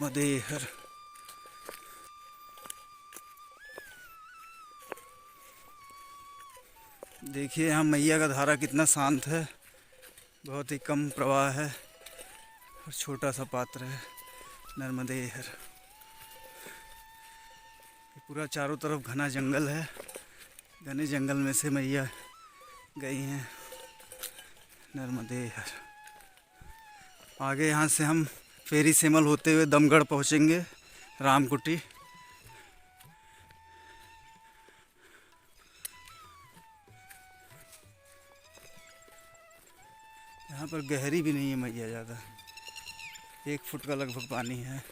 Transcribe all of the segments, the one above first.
नर्मदे हर। देखिए यहाँ मैया का धारा कितना शांत है, बहुत ही कम प्रवाह है और छोटा सा पात्र है। नर्मदे हर। पूरा चारों तरफ घना जंगल है, घने जंगल में से मैया गई हैं। नर्मदे हर। आगे यहाँ से हम फेरी सेमल होते हुए दमगढ़ पहुँचेंगे, रामकुटी। यहाँ पर गहरी भी नहीं है मैया ज़्यादा, 1 फुट का लगभग पानी है।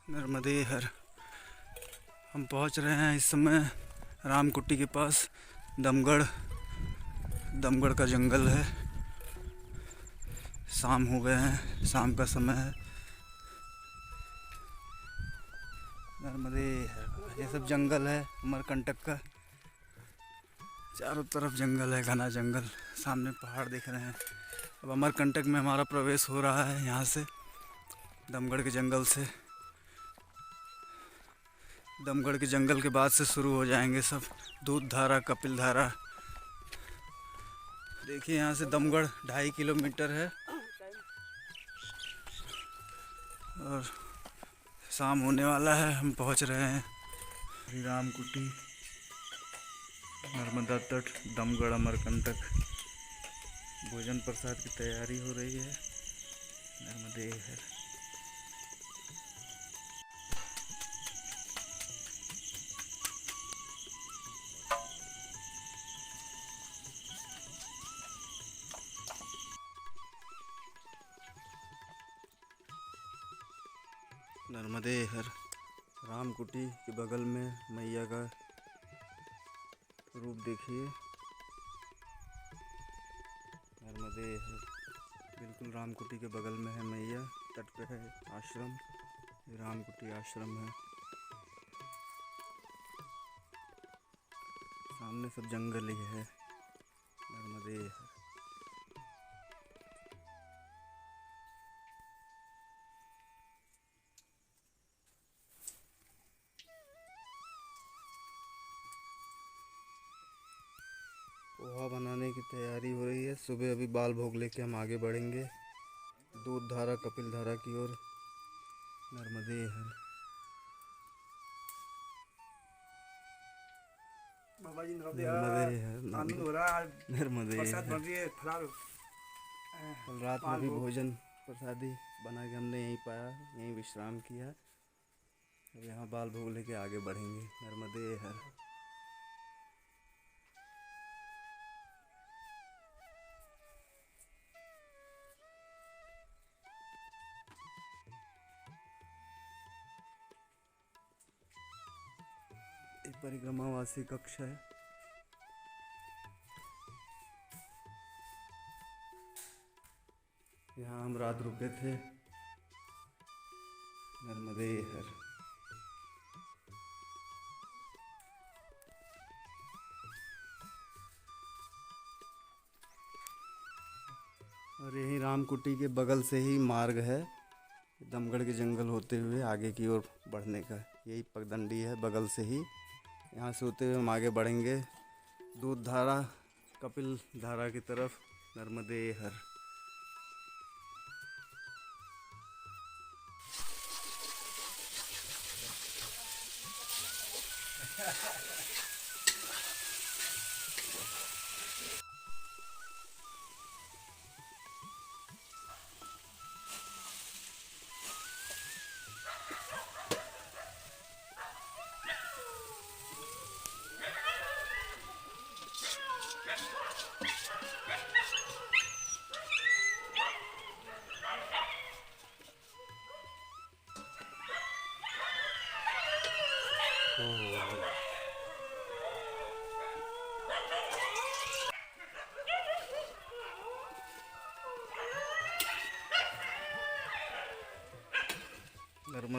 नर्मदे हर। हम पहुँच रहे हैं इस समय रामकुटी के पास। दमगढ़ का जंगल है। शाम हो गए हैं, शाम का समय है। नर्मदे हर। ये सब जंगल है अमरकंटक का, चारों तरफ जंगल है, घना जंगल। सामने पहाड़ दिख रहे हैं। अब अमरकंटक में हमारा प्रवेश हो रहा है। यहाँ से दमगढ़ के जंगल से, दमगढ़ के जंगल के बाद से शुरू हो जाएंगे सब दूध धारा, कपिल धारा। देखिए यहाँ से दमगढ़ 2.5 किलोमीटर है और शाम होने वाला है। हम पहुँच रहे हैं रामकुटी, नर्मदा तट, दमगढ़, अमरकंटक। भोजन प्रसाद की तैयारी हो रही है। नर्मदे हर। नर्मदे हर। रामकुटी के बगल में मैया का रूप देखिए। नर्मदे हर। बिल्कुल रामकुटी के बगल में है मैया। तट पे है आश्रम, ये रामकुटी आश्रम है। सामने सब जंगल ही है। नर्मदे हर। पोहा बनाने की तैयारी हो रही है। सुबह अभी बाल भोग लेके हम आगे बढ़ेंगे दूध धारा, कपिल धारा की ओर। नर्मदे हर। बाबा जी नर्मदे नर्मदे हर। आनंद हो रहा है। नर्मदे प्रसाद हर। बन रही है, फलार। कल रात में भी भोजन प्रसादी बना के हमने यहीं पाया, यहीं विश्राम किया। अब यहाँ बाल भोग लेके आगे बढ़ेंगे। नर्मदे हर। एक परिक्रमावासी कक्ष है। यहाँ हम रात रुके थे। नर्मदे हर। और यही रामकुटी के बगल से ही मार्ग है दमगढ़ के जंगल होते हुए आगे की ओर बढ़ने का। यही पगडंडी है बगल से ही। यहाँ से होते हुए हम आगे बढ़ेंगे दूध धारा, कपिल धारा की तरफ। नर्मदे हर।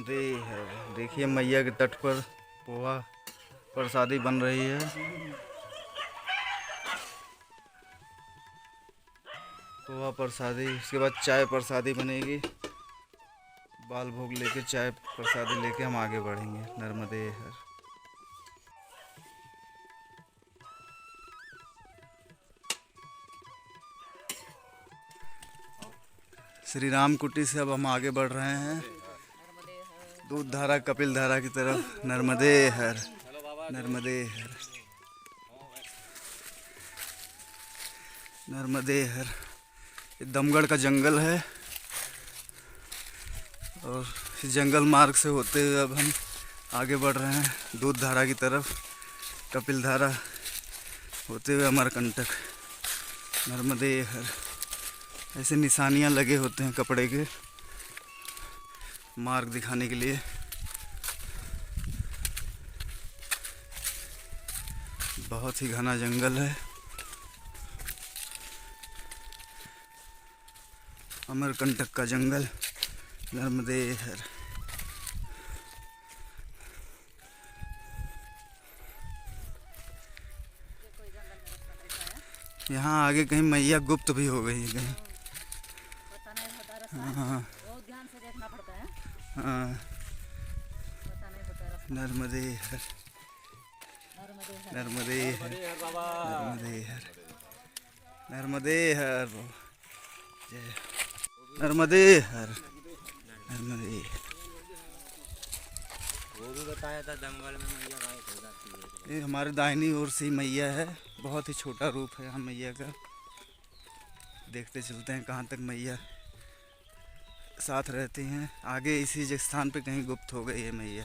नर्मदे है। देखिए मैया के तट पर पोहा प्रसादी बन रही है। पोहा प्रसादी, उसके बाद चाय प्रसादी बनेगी। बाल भोग लेके चाय प्रसादी लेके हम आगे बढ़ेंगे। नर्मदे हर। श्री राम कुटी से अब हम आगे बढ़ रहे हैं दूध धारा कपिल धारा की तरफ। नर्मदे हर, नर्मदे हर, नर्मदे हर। ये दमगढ़ का जंगल है और इस जंगल मार्ग से होते हुए अब हम आगे बढ़ रहे हैं दूध धारा की तरफ, कपिल धारा होते हुए अमरकंटक। नर्मदे हर। ऐसे निशानियां लगे होते हैं कपड़े के, मार्ग दिखाने के लिए। बहुत ही घना जंगल है। अमरकंटक का जंगल। नर्मदे हर। यहाँ आगे कहीं मैया गुप्त भी हो गई है कहीं। हाँ बहुत ध्यान से देखना पड़ता है। हाँ। पता नहीं होता रास्ता। नर्मदे हर, नर्मदे हर। नर्मदे हर, नर्मदे हर, नर्मदे हर। जय नर्मदे हर, नर्मदे। वो भी बताया था दमकल में मैया गायब हो जाती है। ये हमारे दाहिनी ओर से ही मैया है। बहुत ही छोटा रूप है यहाँ मैया का। देखते चलते हैं कहाँ तक मैया साथ रहती हैं। आगे इसी स्थान पे कहीं गुप्त हो गई है मैया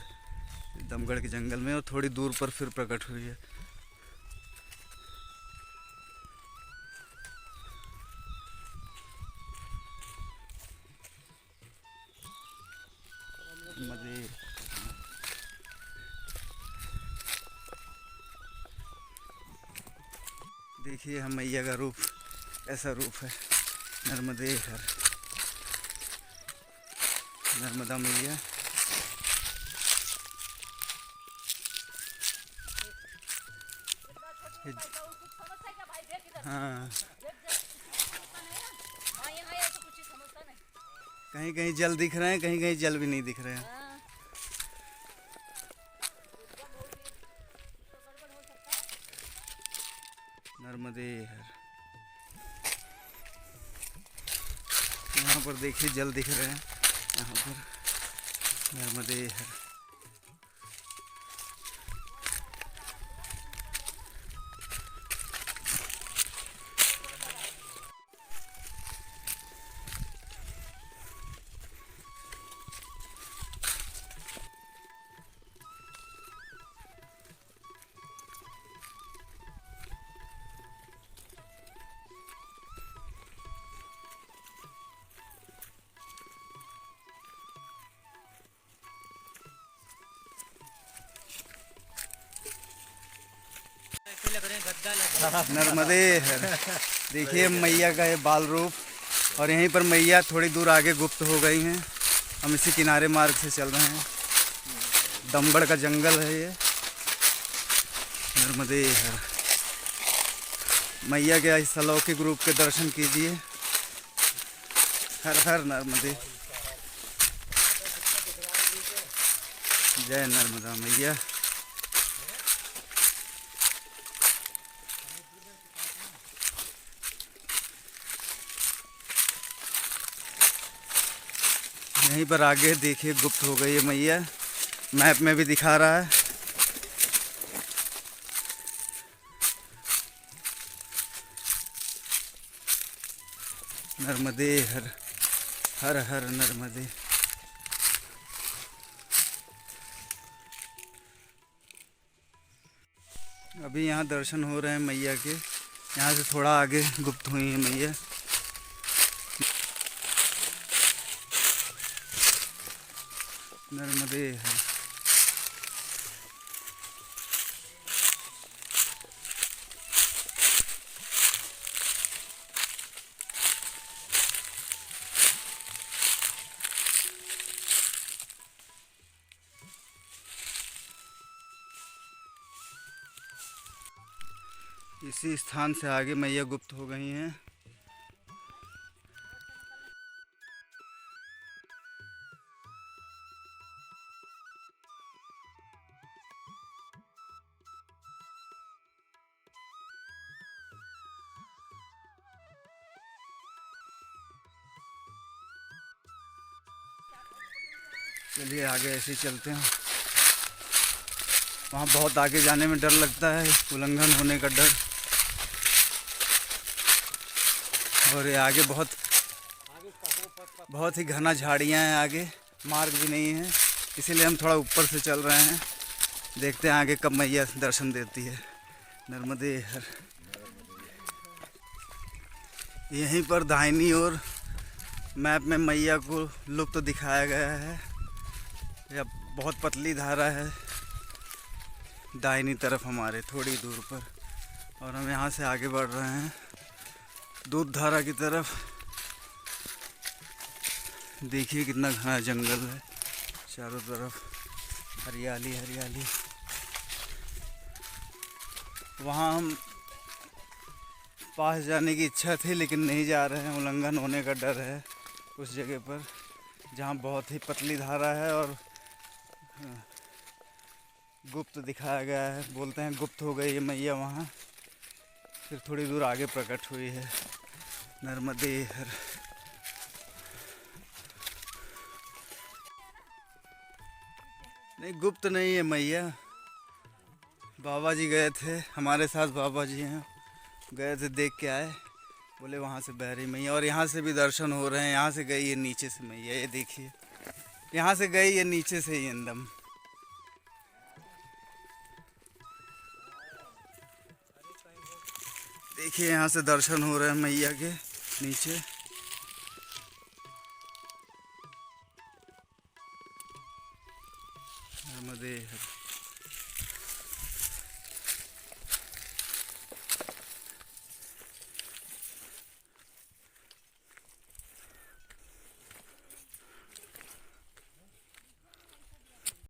दमगढ़ के जंगल में, और थोड़ी दूर पर फिर प्रकट हुई है। मजे देखिए हम मैया का रूप, ऐसा रूप है। नर्मदे हर, नर्मदा मैया। हाँ, कहीं कहीं जल दिख रहे हैं, कहीं कहीं जल भी नहीं दिख रहे हैं। नर्मदे हर। यहाँ पर देखिए जल दिख रहे हैं, यहाँ पर। नर्मदे हर। नर्मदे हर। देखिए मैया का ये बाल रूप, और यहीं पर मैया थोड़ी दूर आगे गुप्त हो गई हैं। हम इसी किनारे मार्ग से चल रहे हैं। दमगढ़ का जंगल है ये। नर्मदे हर। मैया के इस अलौकिक रूप के दर्शन कीजिए। हर हर नर्मदे। जय नर्मदा मैया। यहीं पर आगे देखिए गुप्त हो गई है मैया, मैप में भी दिखा रहा है। नर्मदे हर, हर हर नर्मदे। अभी यहाँ दर्शन हो रहे हैं मैया के। यहाँ से थोड़ा आगे गुप्त हुई है मैया। नर्मदे हर। इसी स्थान से आगे मैया गुप्त हो गई हैं। चलिए आगे ऐसे ही चलते हैं। वहाँ बहुत आगे जाने में डर लगता है, उल्लंघन होने का डर। और ये आगे बहुत ही घना झाड़ियाँ हैं, आगे मार्ग भी नहीं है, इसीलिए हम थोड़ा ऊपर से चल रहे हैं। देखते हैं आगे कब मैया दर्शन देती है। नर्मदे हर। यहीं पर दाहिनी ओर मैप में मैया को लुप्त दिखाया गया है। यह बहुत पतली धारा है दाहिनी तरफ हमारे थोड़ी दूर पर, और हम यहाँ से आगे बढ़ रहे हैं दूध धारा की तरफ। देखिए कितना घना जंगल है, चारों तरफ हरियाली हरियाली। वहाँ हम पास जाने की इच्छा थी लेकिन नहीं जा रहे हैं, उल्लंघन होने का डर है उस जगह पर जहाँ बहुत ही पतली धारा है और गुप्त दिखाया गया है। बोलते हैं गुप्त हो गई है मैया वहाँ, फिर थोड़ी दूर आगे प्रकट हुई है। नर्मदे हर। नहीं, गुप्त नहीं है मैया। बाबा जी गए थे हमारे साथ, बाबा जी हैं, गए थे देख के आए, बोले वहाँ से बह रही मैया। और यहाँ से भी दर्शन हो रहे हैं। यहाँ से गई है नीचे से मैया, ये देखिए यहाँ से गई है नीचे से ही एकदम। देखिए यहाँ से दर्शन हो रहे हैं मैया के नीचे। नर्मदे हर।